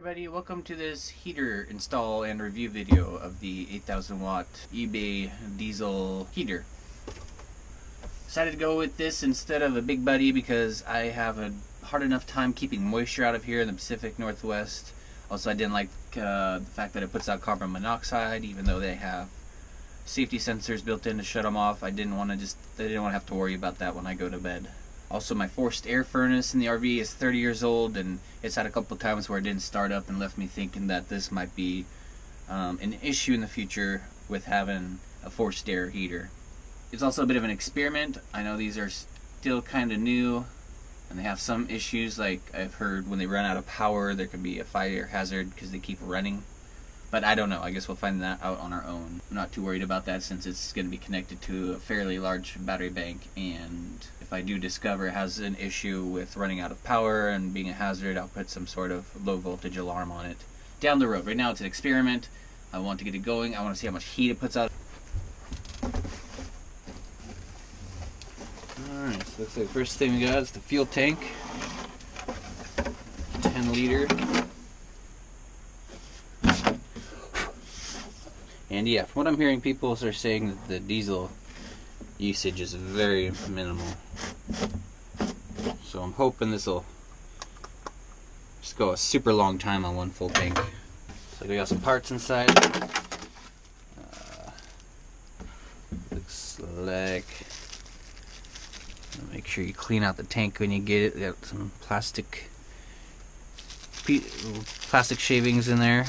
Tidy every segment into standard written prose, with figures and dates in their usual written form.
Everybody, welcome to this heater install and review video of the 8,000 watt eBay diesel heater. Decided to go with this instead of a big buddy because I have a hard enough time keeping moisture out of here in the Pacific Northwest. Also, I didn't like the fact that it puts out carbon monoxide, even though they have safety sensors built in to shut them off. I didn't want to have to worry about that when I go to bed. Also, my forced air furnace in the RV is 30 years old, and it's had a couple times where it didn't start up and left me thinking that this might be an issue in the future with having a forced air heater. It's also a bit of an experiment. I know these are still kind of new, and they have some issues, like I've heard when they run out of power there could be a fire hazard because they keep running. But I don't know, I guess we'll find that out on our own. I'm not too worried about that since it's going to be connected to a fairly large battery bank, and if I do discover it has an issue with running out of power and being a hazard, I'll put some sort of low voltage alarm on it down the road. Right now it's an experiment. I want to get it going. I want to see how much heat it puts out. Alright, so looks like the first thing we got is the fuel tank. 10 liter. And yeah, from what I'm hearing, people are saying that the diesel usage is very minimal. So I'm hoping this will just go a super long time on one full tank. So we got some parts inside. Looks like, make sure you clean out the tank when you get it. We got some plastic shavings in there.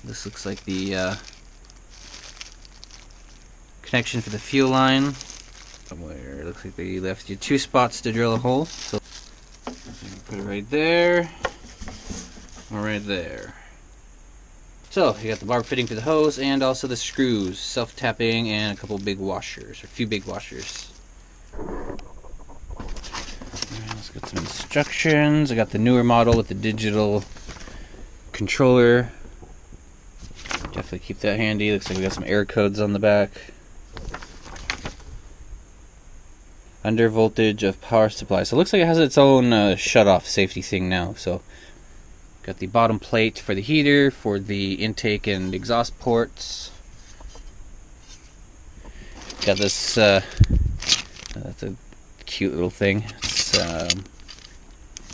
This looks like the connection for the fuel line. Somewhere it looks like they left you 2 spots to drill a hole. So put it right there, or right there. So you got the barb fitting for the hose, and also the screws, self-tapping, and a couple big washers, or a few big washers. Alright, let's get some instructions. I got the newer model with the digital controller. Definitely keep that handy. Looks like we got some error codes on the back. Under voltage of power supply. So it looks like it has its own shut-off safety thing now. So got the bottom plate for the heater, for the intake and exhaust ports. Got this, that's a cute little thing. It's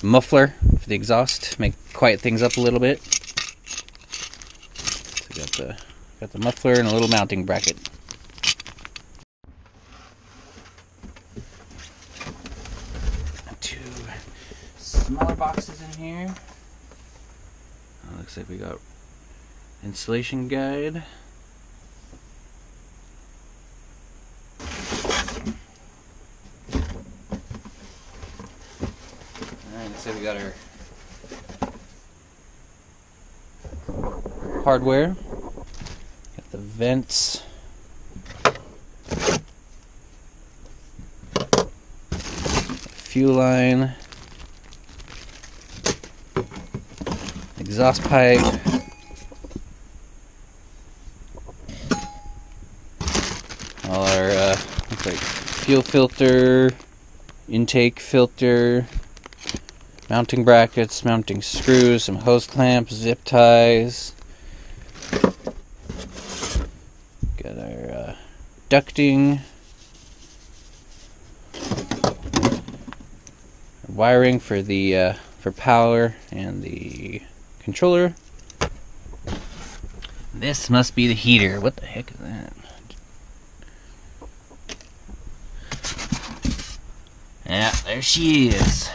muffler for the exhaust, quiet things up a little bit. Got the muffler and a little mounting bracket. Two smaller boxes in here. Looks like we got installation guide. Alright, looks like we got our hardware. Got the vents. Fuel line. Exhaust pipe. All our looks like fuel filter, intake filter, mounting brackets, mounting screws, some hose clamps, zip ties. Got our ducting, wiring for the for power and the controller. This must be the heater. What the heck is that? Yeah, there she is.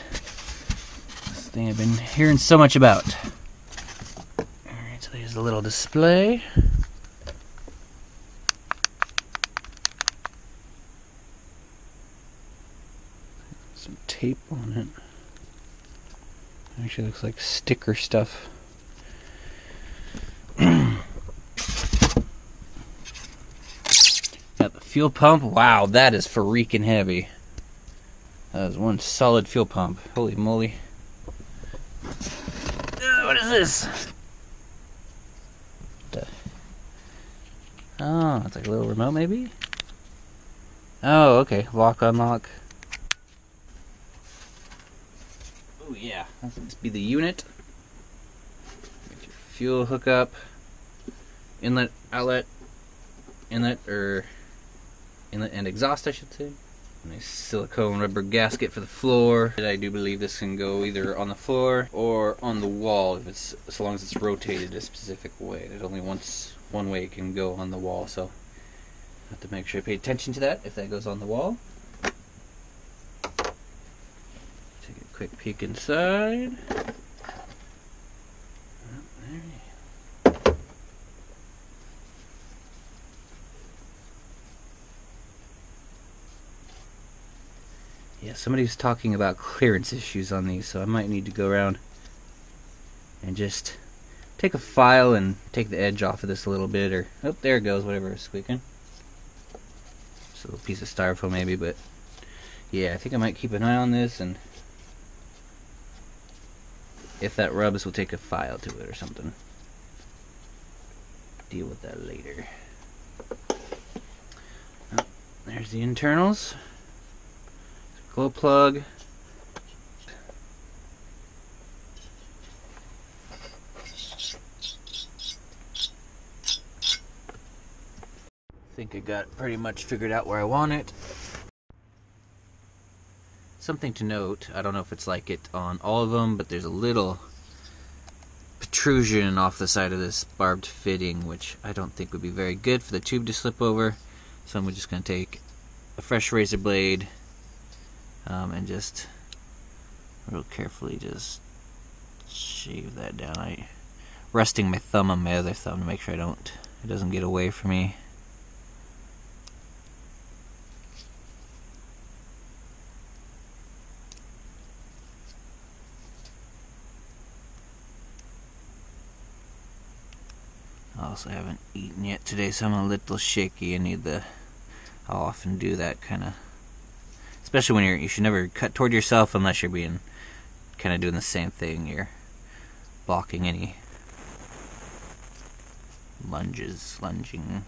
This thing I've been hearing so much about. Alright, so there's a little display. Some tape on it. Actually looks like sticker stuff. Got the fuel pump. Wow, that is freaking heavy. That is one solid fuel pump. Holy moly. What is this? Oh, it's like a little remote maybe? Oh, okay. Lock, unlock. Oh yeah, that must be the unit. fuel hookup, inlet, outlet, inlet and exhaust, I should say. Nice silicone rubber gasket for the floor. I do believe this can go either on the floor or on the wall, if it's, as long as it's rotated a specific way. There's only one way it can go on the wall, so I have to make sure I pay attention to that if that goes on the wall. Take a quick peek inside. Yeah, somebody's talking about clearance issues on these, so I might need to go around and just take a file and take the edge off of this a little bit, or, oh, there it goes, whatever is squeaking. Just a little piece of styrofoam maybe, but yeah, I think I might keep an eye on this, and if that rubs, we'll take a file to it or something. Deal with that later. Oh, there's the internals. Glow plug. I think I got pretty much figured out where I want it. Something to note, I don't know if it's like it on all of them, but there's a little protrusion off the side of this barbed fitting, which I don't think would be very good for the tube to slip over. So I'm just going to take a fresh razor blade and just real carefully just shave that down. I'm resting my thumb on my other thumb to make sure it doesn't get away from me. I also haven't eaten yet today, so I'm a little shaky. I'll often do that kind of, especially when you should never cut toward yourself unless you're being kind of doing the same thing. You're blocking any lunging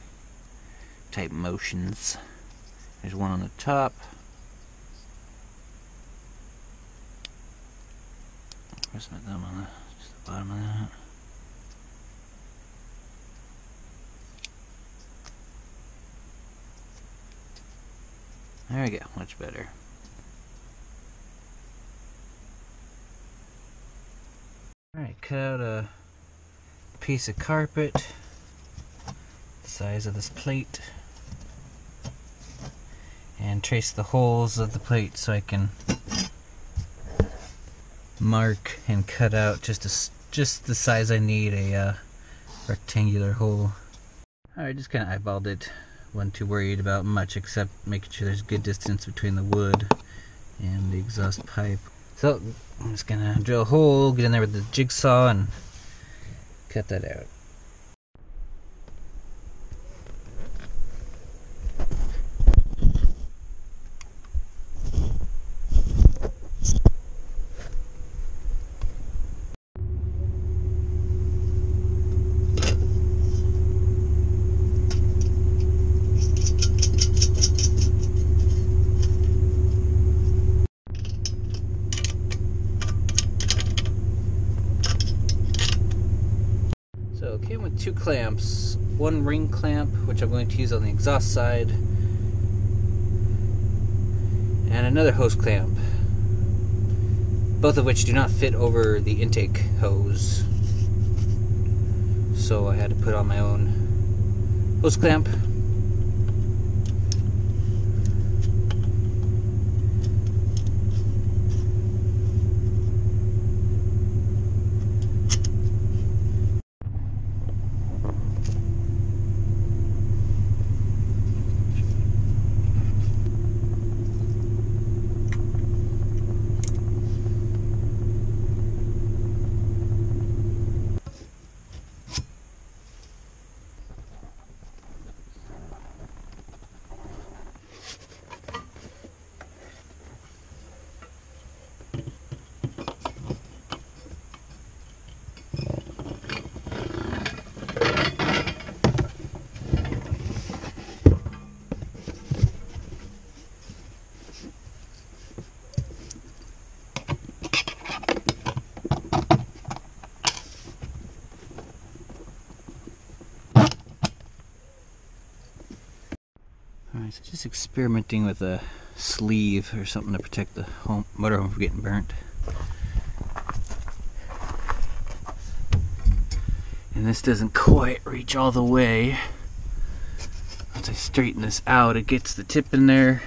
type motions. There's one on the top. Where's my thumb on just the bottom of that? There we go, much better. Alright, cut out a piece of carpet the size of this plate and trace the holes of the plate so I can mark and cut out just the size I need a rectangular hole. Alright, just kind of eyeballed it. Wasn't too worried about much except making sure there's good distance between the wood and the exhaust pipe. So I'm just gonna drill a hole, get in there with the jigsaw and cut that out. So it came with two clamps, one ring clamp which I'm going to use on the exhaust side, and another hose clamp, both of which do not fit over the intake hose. So I had to put on my own hose clamp. Alright, so just experimenting with a sleeve or something to protect the motorhome from getting burnt. And this doesn't quite reach all the way. Once I straighten this out, it gets the tip in there.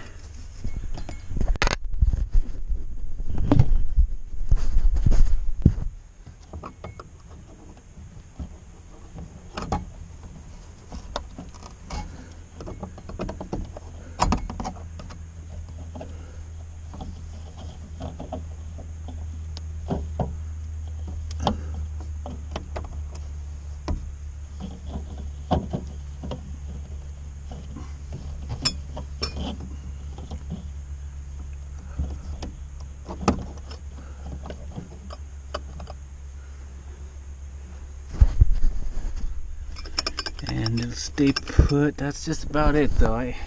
And it'll stay put. That's just about it though. I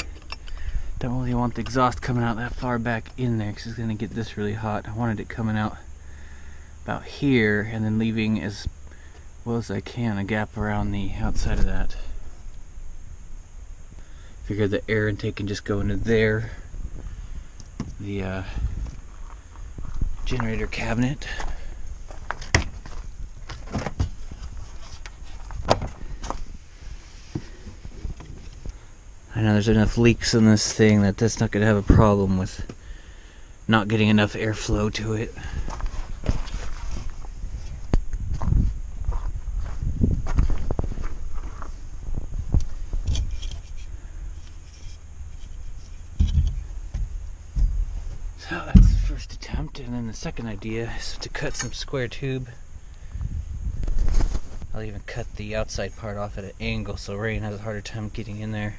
don't really want the exhaust coming out that far back in there because it's going to get this really hot. I wanted it coming out about here and then leaving as well as I can a gap around the outside of that. Figure the air intake can just go into there. The generator cabinet. I know there's enough leaks in this thing that that's not going to have a problem with not getting enough airflow to it. So that's the first attempt, and then the second idea is to cut some square tube. I'll even cut the outside part off at an angle so rain has a harder time getting in there.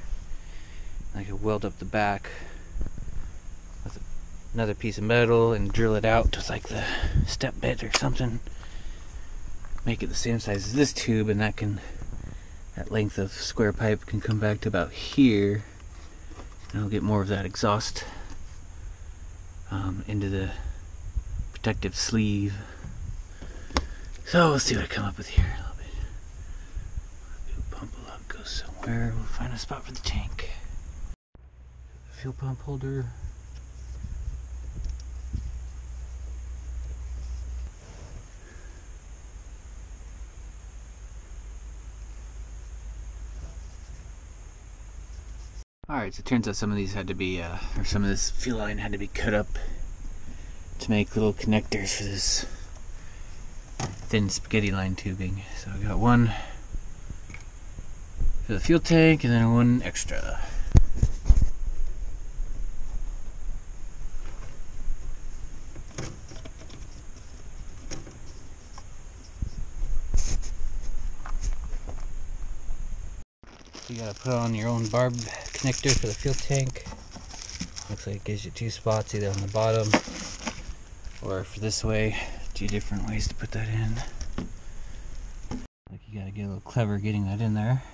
I could weld up the back with another piece of metal and drill it out with like the step bit or something. Make it the same size as this tube, and that length of square pipe can come back to about here, and I'll get more of that exhaust into the protective sleeve. So we'll see what I come up with here a little bit. Pump will go somewhere. We'll find a spot for the tank. Fuel pump holder. Alright, so it turns out some of these had to be, or some of this fuel line had to be cut up to make little connectors for this thin spaghetti line tubing. So I got one for the fuel tank and then one extra. You gotta put on your own barb connector for the fuel tank. Looks like it gives you two spots, either on the bottom or for this way. Two different ways to put that in. Like you gotta get a little clever getting that in there.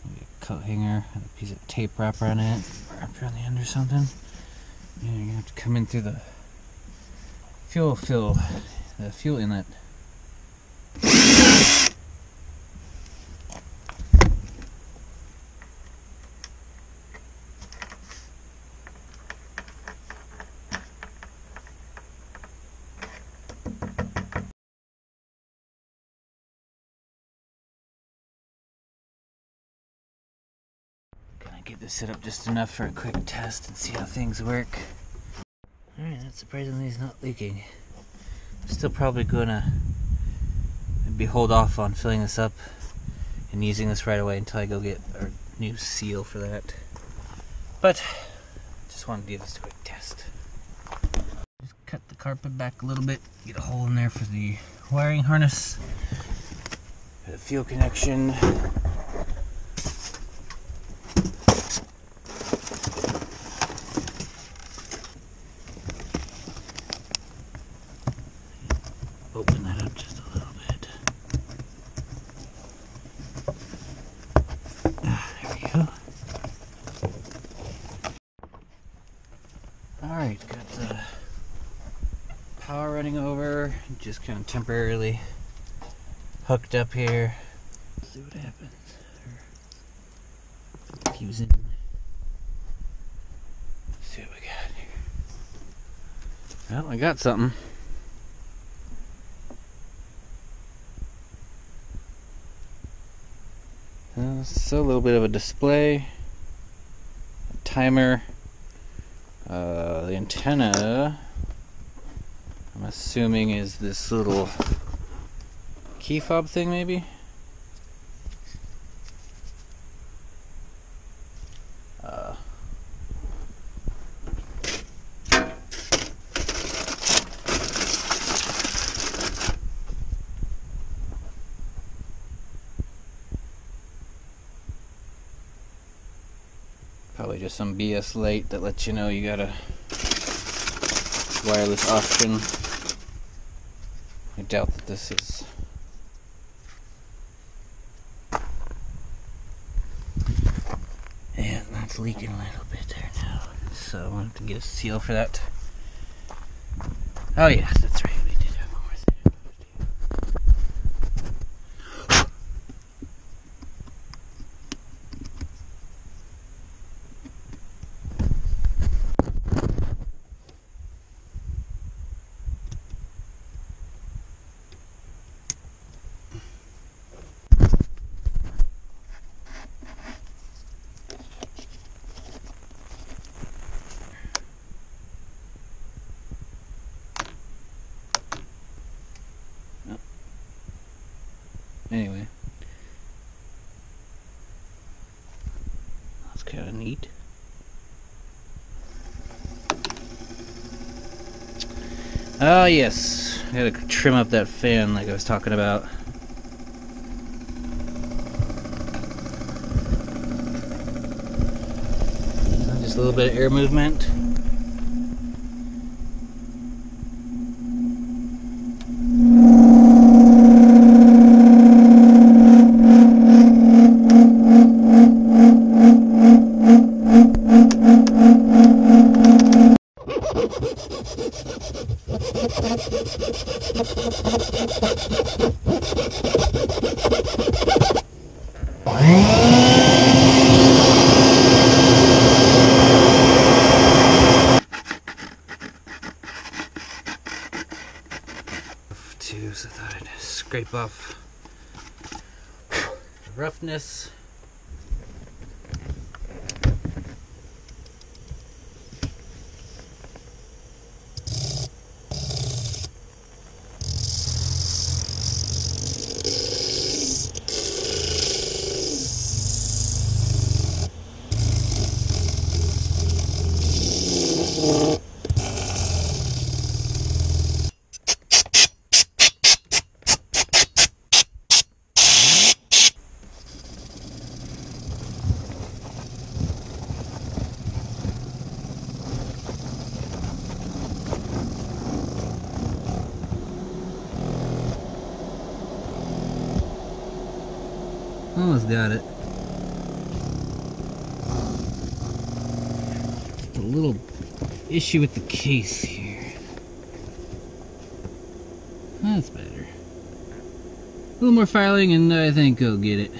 Maybe a coat hanger and a piece of tape wrap around it, wrapped around the end or something. And you're gonna have to come in through the fuel inlet. Get this set up just enough for a quick test and see how things work. Alright, that surprisingly is not leaking. I'm still probably gonna maybe hold off on filling this up and using this right away until I go get our new seal for that. But just wanted to do this quick test. Just cut the carpet back a little bit, get a hole in there for the wiring harness, for the fuel connection. Open that up just a little bit. There we go. Alright, got the power running over, just kind of temporarily hooked up here. Let's see what happens. Fusing. Well, I got something. So a little bit of a display, a timer, the antenna, I'm assuming is this little key fob thing maybe? Probably just some BS light that lets you know you got a wireless option. I doubt that this is. And that's leaking a little bit there now. So I'm gonna have to get a seal for that. Oh yes, that's right. We did have one more thing. Anyway, that's kind of neat. Ah, yes, I gotta trim up that fan like I was talking about. Just a little bit of air movement. So I thought I'd scrape off the roughness. Almost got it. A little issue with the case here. That's better. A little more filing and I think I'll get it.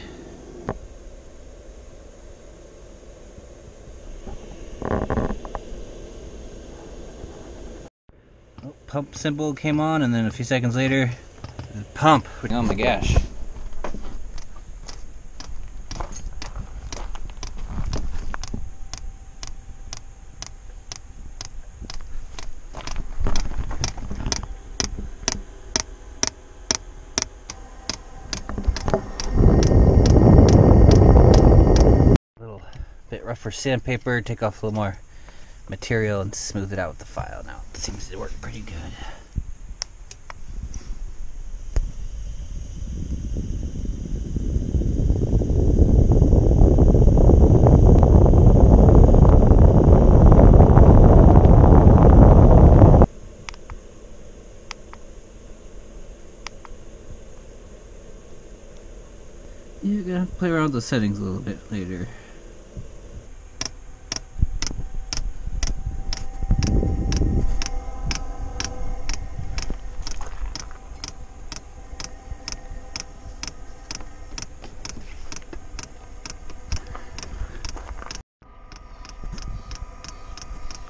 Oh, pump symbol came on and then a few seconds later, the pump on the gash. Bit rougher sandpaper, take off a little more material and smooth it out with the file. Now it seems to work pretty good. Yeah, gotta play around with the settings a little bit later.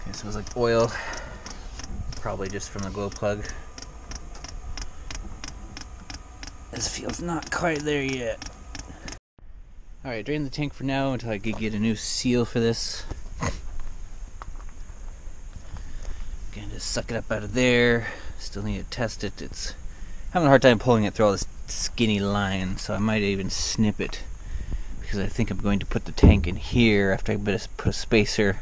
It smells like oil. probably just from the glow plug. This feels not quite there yet. Alright, drain the tank for now until I could get a new seal for this. Gonna just suck it up out of there. Still need to test it. It's having a hard time pulling it through all this skinny line, so I might even snip it, because I think I'm going to put the tank in here after I put a spacer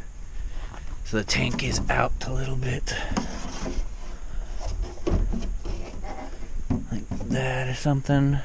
so the tank is out a little bit. Like that or something.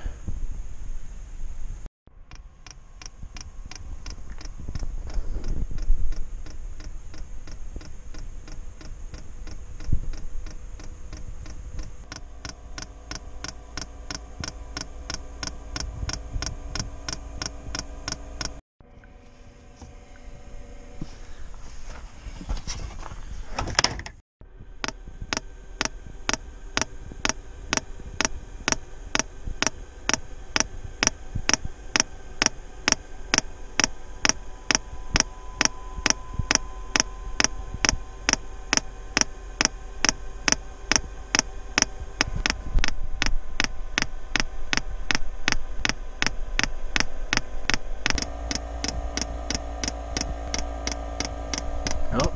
Oh,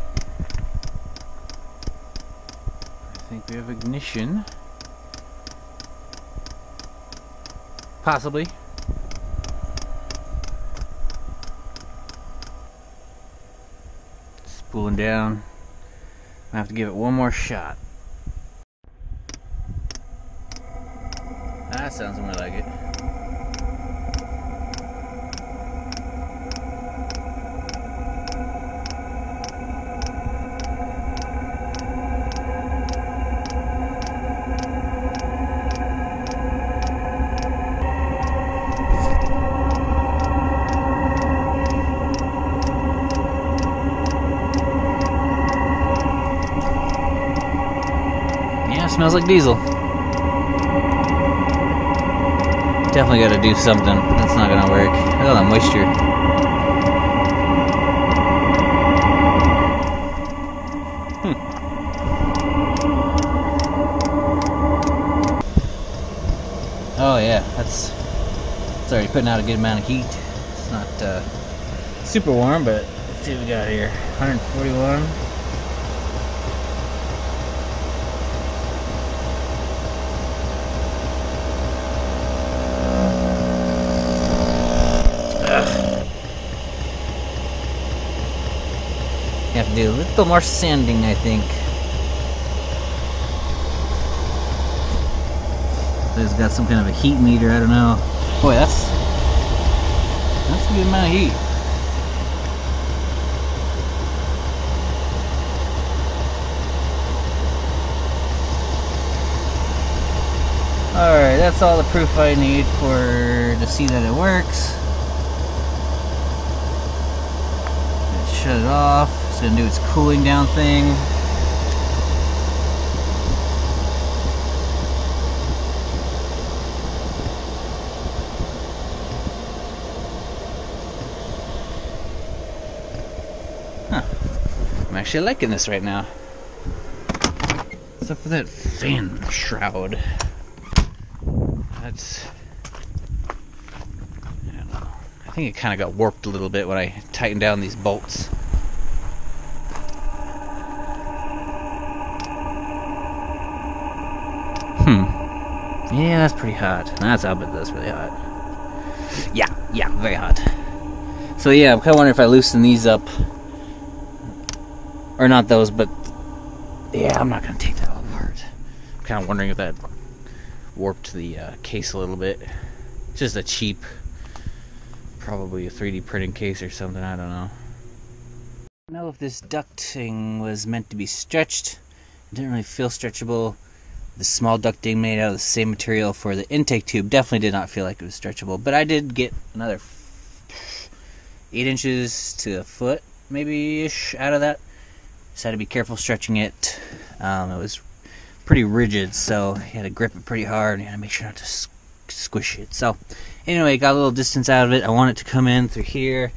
I think we have ignition. Possibly. Spooling down. I have to give it one more shot. That sounds more like it. Smells like diesel. Definitely got to do something. That's not gonna work. Oh, that moisture. Oh yeah, it's already putting out a good amount of heat. It's not super warm, but let's see what we got here. 141. Have to do a little more sanding, I think. It's got some kind of a heat meter, I don't know. Boy, that's a good amount of heat. Alright, that's all the proof I need to see that it works. Let's shut it off. It's going to do its cooling down thing. Huh. I'm actually liking this right now. Except for that fan shroud. That's... I don't know. I think it kind of got warped a little bit when I tightened down these bolts. Yeah, that's pretty hot. That's really hot. Yeah, very hot. So yeah, I'm kind of wondering if I loosen these up, or not those, but yeah, I'm not gonna take that all apart. I'm kind of wondering if that warped the case a little bit. It's just a cheap, probably a 3D printing case or something. I don't know. I don't know if this ducting was meant to be stretched. It didn't really feel stretchable. The small ducting made out of the same material for the intake tube definitely did not feel like it was stretchable, but I did get another 8 inches to a foot maybe-ish out of that. Just had to be careful stretching it. It was pretty rigid, so you had to grip it pretty hard and you had to make sure not to squish it. So anyway, got a little distance out of it. I want it to come in through here.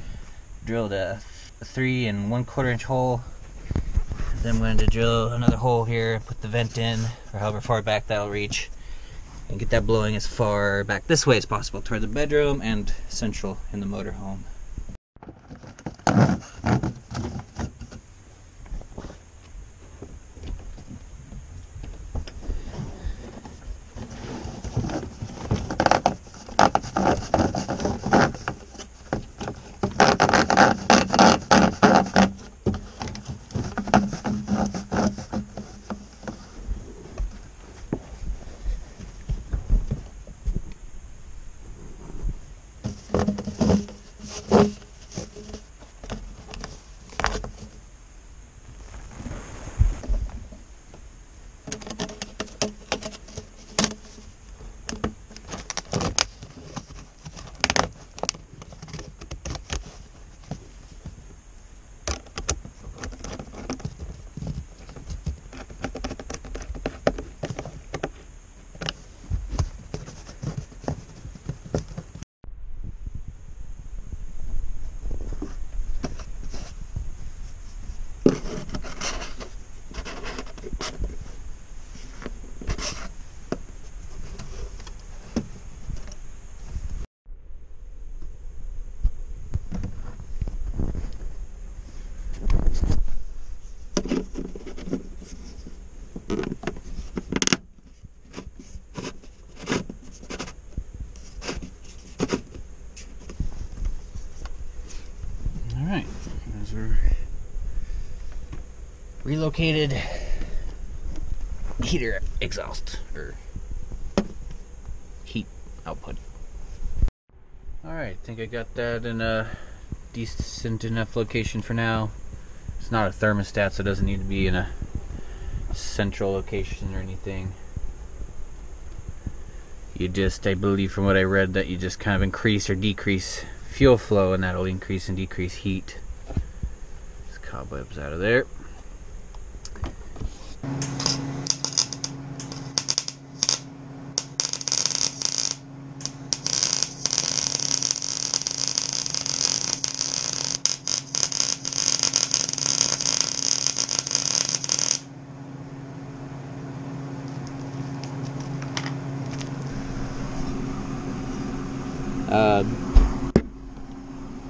Drilled a 3 1/4 inch hole. Then I'm going to drill another hole here, put the vent in, or however far back that'll reach, and get that blowing as far back this way as possible toward the bedroom and central in the motorhome. Alright, those are relocated heater exhaust, or heat output. Alright, I think I got that in a decent enough location for now. It's not a thermostat, so it doesn't need to be in a central location or anything. You just, I believe from what I read, that you just kind of increase or decrease fuel flow, and that'll increase and decrease heat. These cobwebs out of there.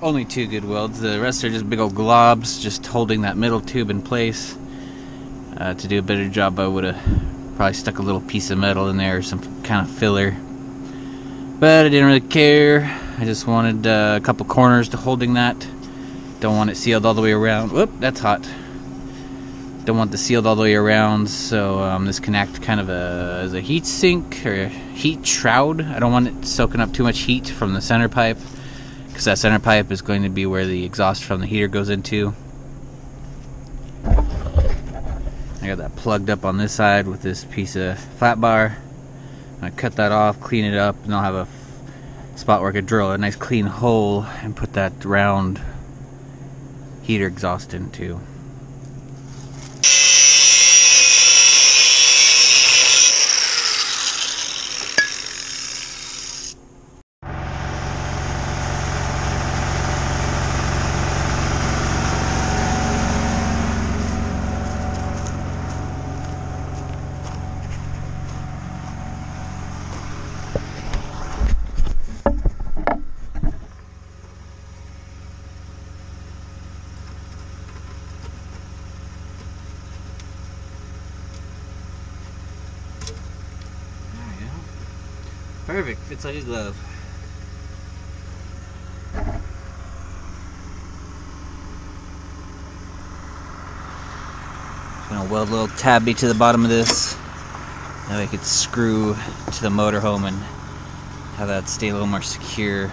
Only 2 good welds. The rest are just big old globs, just holding that middle tube in place. To do a better job, I would have probably stuck a little piece of metal in there or some kind of filler. But I didn't really care. I just wanted a couple corners to holding that. Don't want it sealed all the way around. Whoop, that's hot. Don't want the sealed all the way around, so this can act kind of as a heat sink or a heat shroud. I don't want it soaking up too much heat from the center pipe, because that center pipe is going to be where the exhaust from the heater goes into. I got that plugged up on this side with this piece of flat bar. I cut that off, clean it up, and I'll have a spot where I could drill a nice clean hole and put that round heater exhaust into. Perfect, fits like a glove. Just gonna weld a little tabby to the bottom of this. That way I could screw to the motorhome and have that stay a little more secure.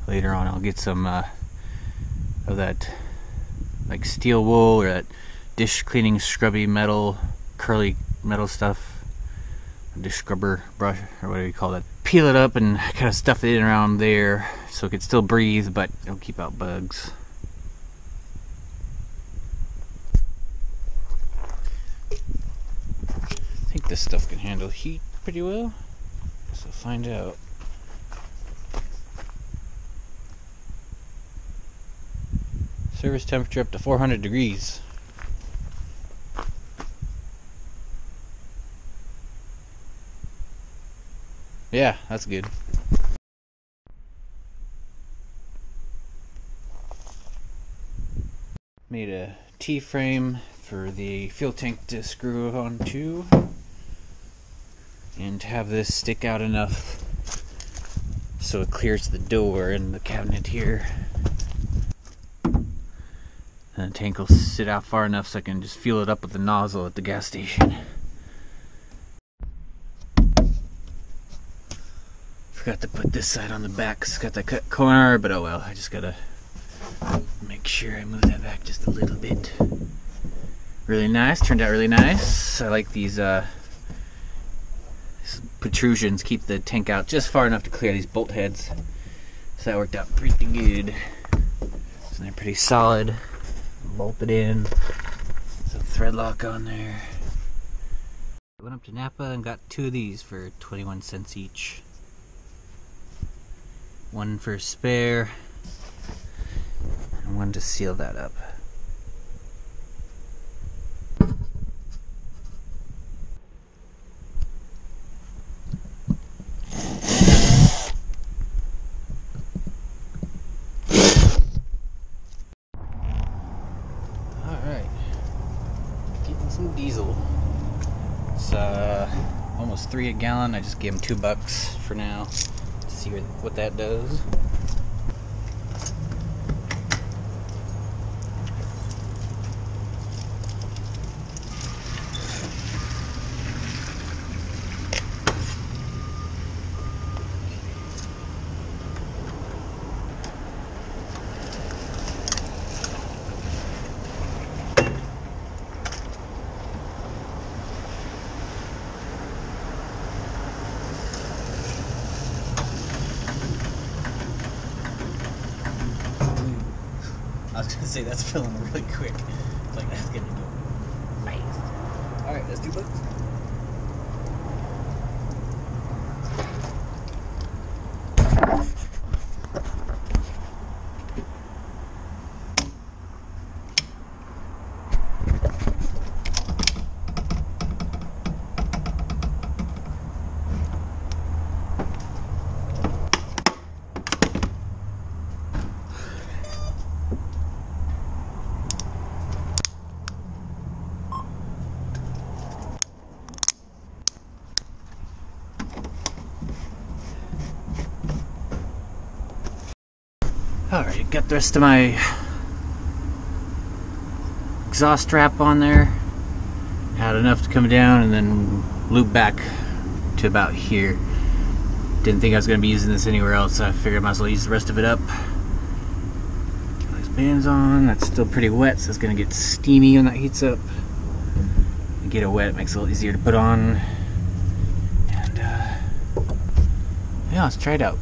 later on I'll get some of that like steel wool or that dish cleaning scrubby metal, curly metal stuff, dish scrubber brush or whatever you call that. Peel it up and kind of stuff it in around there so it can still breathe, but it'll keep out bugs. I think this stuff can handle heat pretty well, so we'll find out. Service temperature up to 400 degrees. Yeah, that's good. Made a T-frame for the fuel tank to screw onto, and to have this stick out enough so it clears the door in the cabinet here. And the tank will sit out far enough so I can just fuel it up with the nozzle at the gas station. Forgot to put this side on the back because it's got that cut corner, but oh well, I just gotta make sure I move that back just a little bit. Really nice, turned out really nice. I like these protrusions, keep the tank out just far enough to clear these bolt heads. So that worked out pretty good. So they're pretty solid. Bolted in. Some thread lock on there. I went up to Napa and got 2 of these for 21 cents each. One for spare, and one to seal that up. Some diesel. It's almost 3 a gallon. I just gave him $2 for now to see what that does. I was gonna say that's filling really quick. It's like that's gonna go fast. Alright, that's $2. Alright, got the rest of my exhaust strap on there. Had enough to come down and then loop back to about here. Didn't think I was going to be using this anywhere else, so I figured I might as well use the rest of it up. Got these bands on. That's still pretty wet, so it's going to get steamy when that heats up. You get it wet, it makes it a little easier to put on. And yeah, let's try it out.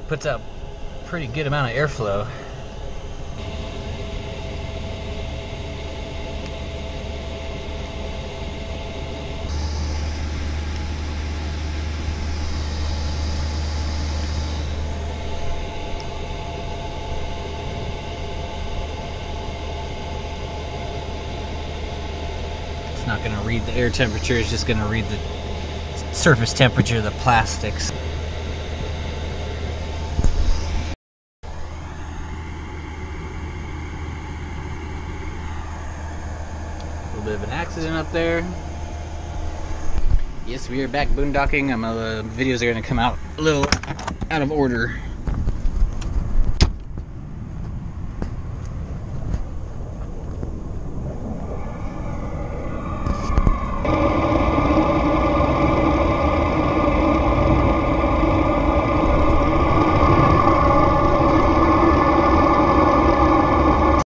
It puts out pretty good amount of airflow. It's not going to read the air temperature, it's just going to read the surface temperature of the plastics. A little bit of an accident up there. Yes, we are back boondocking. Videos are going to come out a little out of order.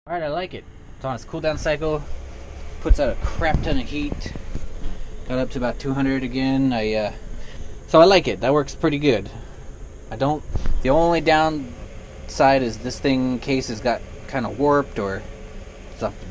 Alright, I like it. It's on its cool down cycle. Puts out a crap ton of heat. Got up to about 200 again. So I like it. That works pretty good. The only downside is this thing case has got kind of warped or something.